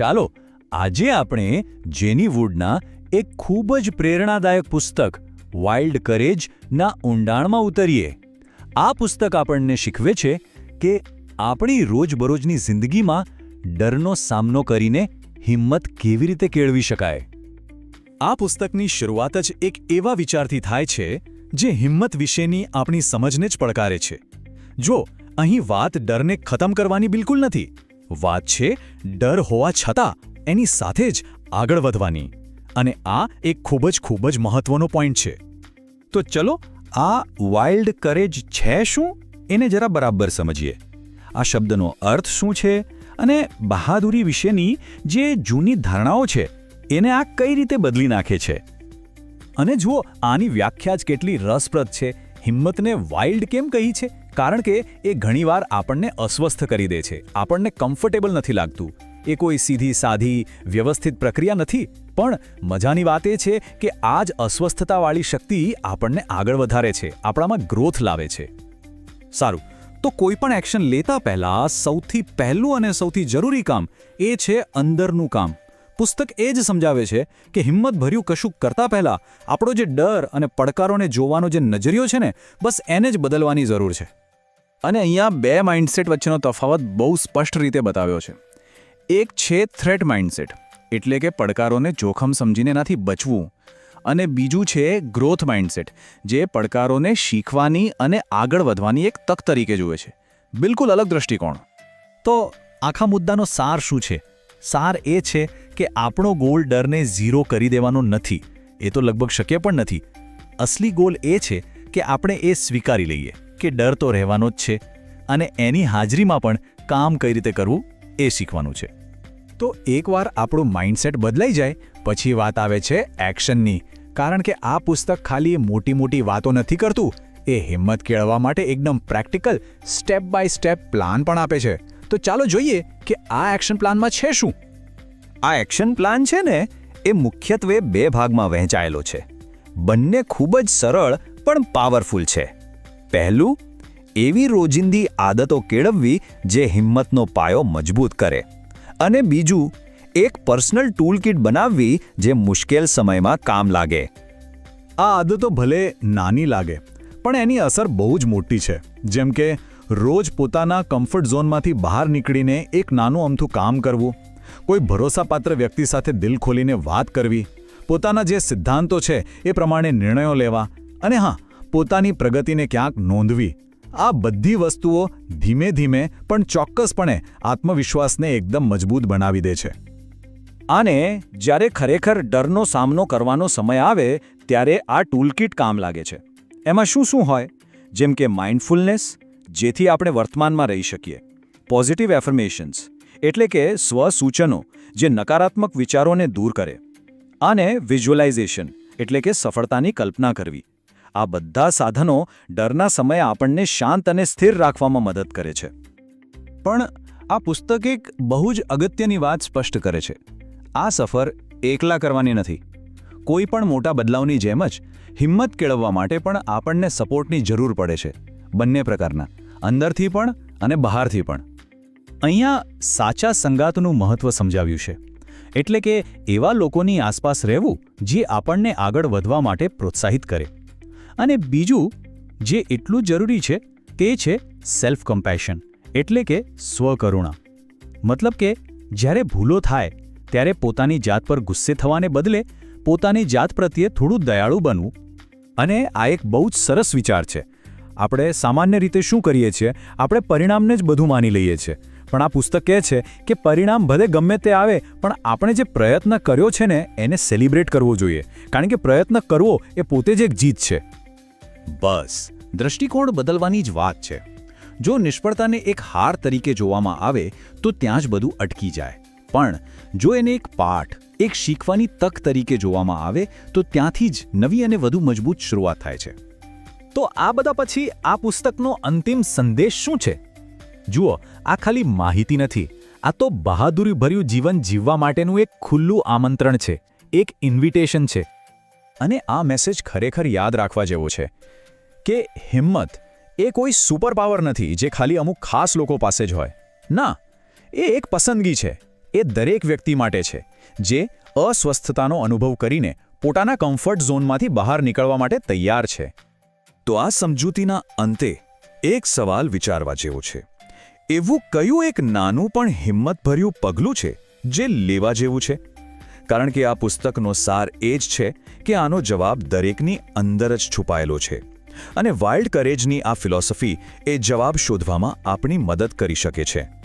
ચાલો આજે આપણે જેની વુડના એક ખૂબ જ પ્રેરણાદાયક પુસ્તક વાઇલ્ડ કરેજના ઊંડાણમાં ઉતરીએ. આ પુસ્તક આપણને શીખવે છે કે આપણી રોજબરોજની જિંદગીમાં ડરનો સામનો કરીને હિંમત કેવી રીતે કેળવી શકાય. આ પુસ્તકની શરૂઆત જ એક એવા વિચારથી થાય છે જે હિંમત વિશેની આપણી સમજને જ પડકારે છે. જો અહીં વાત ડરને ખતમ કરવાની બિલકુલ નથી. વાત છે ડર હોવા છતાં એની સાથે જ આગળ વધવાની. અને આ એક ખૂબ જ મહત્વનો પોઈન્ટ છે. તો ચલો આ વાઇલ્ડ કરેજ છે શું એને જરા બરાબર સમજીએ. આ શબ્દનો અર્થ શું છે અને બહાદુરી વિશેની જે જૂની ધારણાઓ છે એને આ કઈ રીતે બદલી નાખે છે. અને જુઓ, આની વ્યાખ્યા જ કેટલી રસપ્રદ છે. હિંમતને વાઇલ્ડ કેમ કહી છે? કારણ કે એ ઘણીવાર આપણને અસ્વસ્થ કરી દે છે, આપણને કમ્ફર્ટેબલ નથી લાગતું. એ કોઈ સીધી સાધી વ્યવસ્થિત પ્રક્રિયા નથી. પણ મજાની વાત એ છે કે આ જ અસ્વસ્થતાવાળી શક્તિ આપણને આગળ વધારે છે, આપણામાં ગ્રોથ લાવે છે. સારું, તો કોઈ પણ એક્શન લેતા પહેલા સૌથી પહેલું અને સૌથી જરૂરી કામ એ છે અંદરનું કામ. પુસ્તક એ જ સમજાવે છે કે હિંમતભર્યું કશું કરતા પહેલા આપણો જે ડર અને પડકારોને જોવાનો જે નજરિયો છે ને, બસ એને જ બદલવાની જરૂર છે. અને અહીંયા બે માઇન્ડસેટ વચ્ચેનો તફાવત બહુ સ્પષ્ટ રીતે બતાવ્યો છે. એક છે થ્રેટ માઇન્ડસેટ, એટલે કે પડકારોને જોખમ સમજીને એનાથી બચવું. અને બીજું છે ગ્રોથ માઇન્ડસેટ, જે પડકારોને શીખવાની અને આગળ વધવાની એક તક તરીકે જુએ છે. બિલકુલ અલગ દૃષ્ટિકોણ. તો આખા મુદ્દાનો સાર શું છે? સાર એ છે કે આપણો ગોલ ડરને ઝીરો કરી દેવાનો નથી. એ તો લગભગ શક્ય પણ નથી. અસલી ગોલ એ છે કે આપણે એ સ્વીકારી લઈએ કે ડર તો રહેવાનો જ છે અને એની હાજરીમાં પણ કામ કઈ રીતે કરવું એ શીખવાનું છે. તો એકવાર આપણું માઇન્ડસેટ બદલાઈ જાય પછી વાત આવે છે એક્શનની. કારણ કે આ પુસ્તક ખાલી મોટી મોટી વાતો નથી કરતું, એ હિંમત કેળવવા માટે એકદમ practical step by step plan પણ આપે છે. તો ચાલો જોઈએ કે આ એક્શન પ્લાનમાં છે શું. આ એક્શન પ્લાન છે ને એ મુખ્યત્વે બે ભાગમાં વહેંચાયેલો છે. બંને ખૂબ જ સરળ પણ પાવરફુલ છે. પહેલું, એવી રોજિંદી આદતો કેળવવી જે હિંમતનો પાયો મજબૂત કરે. અને બીજું, એક પર્સનલ ટૂલકિટ બનાવવી જે મુશ્કેલ સમયમાં કામ લાગે. આ આદતો ભલે નાની લાગે પણ એની અસર બહુ જ મોટી છે. જેમ કે રોજ પોતાના કમ્ફર્ટ ઝોનમાંથી બહાર નીકળીને એક નાનું અમથું કામ કરવું, કોઈ ભરોસાપાત્ર વ્યક્તિ સાથે દિલ ખોલીને વાત કરવી, પોતાના જે સિદ્ધાંતો છે એ પ્રમાણે નિર્ણયો લેવા, અને હા, પોતાની પ્રગતિને ક્યાંક નોંધવી. આ બધી વસ્તુઓ ધીમે ધીમે પણ ચોક્કસપણે આત્મવિશ્વાસને એકદમ મજબૂત બનાવી દે છે. અને જ્યારે ખરેખર ડરનો સામનો કરવાનો સમય આવે ત્યારે આ ટૂલકિટ કામ લાગે છે. એમાં શું હોય? જેમ કે માઇન્ડફુલનેસ, જેથી આપણે વર્તમાનમાં રહી શકીએ. પોઝિટિવ એફર્મેશન્સ, એટલે કે સ્વસૂચનો જે નકારાત્મક વિચારોને દૂર કરે. અને વિઝ્યુઅલાઇઝેશન, એટલે કે સફળતાની કલ્પના કરવી. આ બધા સાધનો ડરના સમયે આપણને શાંત અને સ્થિર રાખવામાં મદદ કરે છે. પણ આ પુસ્તક એક બહુ જ અગત્યની વાત સ્પષ્ટ કરે છે. આ સફર એકલા કરવાની નથી. કોઈ પણ મોટા બદલાવની જેમ જ હિંમત કેળવવા માટે પણ આપણને સપોર્ટની જરૂર પડે છે. બંને પ્રકારના, અંદરથી પણ અને બહારથી પણ. અહીંયા સાચા સંગાતનું મહત્વ સમજાવ્યું છે. એટલે કે એવા લોકોની આસપાસ રહેવું જે આપણને આગળ વધવા માટે પ્રોત્સાહિત કરે. અને બીજું જે એટલું જરૂરી છે તે છે સેલ્ફ કમ્પેશન, એટલે કે સ્વકરુણા. મતલબ કે જ્યારે ભૂલો થાય ત્યારે પોતાની જાત પર ગુસ્સે થવાને બદલે પોતાની જાત પ્રત્યે થોડું દયાળુ બનવું. અને આ એક બહુ જ સરસ વિચાર છે. આપણે સામાન્ય રીતે શું કરીએ છીએ? આપણે પરિણામને જ બધું માની લઈએ છીએ. પણ આ પુસ્તક કહે છે કે પરિણામ ભલે ગમે તે આવે પણ આપણે જે પ્રયત્ન કર્યો છે ને એને સેલિબ્રેટ કરવો જોઈએ. કારણ કે પ્રયત્ન કરવો એ પોતે જ એક જીત છે. બસ દૃષ્ટિકોણ બદલવાની જ વાત છે. જો નિષ્ફળતાને એક હાર તરીકે જોવામાં આવે તો ત્યાં જ બધું અટકી જાય. પણ જો એને એક પાઠ, એક શીખવાની તક તરીકે જોવામાં આવે તો ત્યાંથી જ નવી અને વધુ મજબૂત શરૂઆત થાય છે. તો આ બધા પછી આ પુસ્તકનો અંતિમ સંદેશ શું છે? જુઓ, આ ખાલી માહિતી નથી. આ તો બહાદુરીભર્યું જીવન જીવવા માટેનું એક ખુલ્લું આમંત્રણ છે, એક ઇન્વિટેશન છે. અને આ મેસેજ ખરેખર યાદ રાખવા જેવો છે કે હિંમત એ કોઈ સુપર પાવર નથી જે ખાલી અમુક ખાસ લોકો પાસે જ હોય. ના, એ એક પસંદગી છે, એ દરેક વ્યક્તિ માટે છે જે અસ્વસ્થતાનો અનુભવ કરીને પોતાના કમ્ફર્ટ ઝોનમાંથી બહાર નીકળવા માટે તૈયાર છે. તો આ સમજૂતીના અંતે એક સવાલ વિચારવા જેવો છે. એવું કયું એક નાનું પણ હિંમતભર્યું પગલું છે જે લેવા જેવું છે? કારણ કે આ પુસ્તકનો સાર એ જ છે કે આનો જવાબ દરેકની અંદર જ છુપાયેલો છે. અને વાઇલ્ડ કરેજની આ ફિલોસોફી એ જવાબ શોધવામાં આપણી મદદ કરી શકે છે.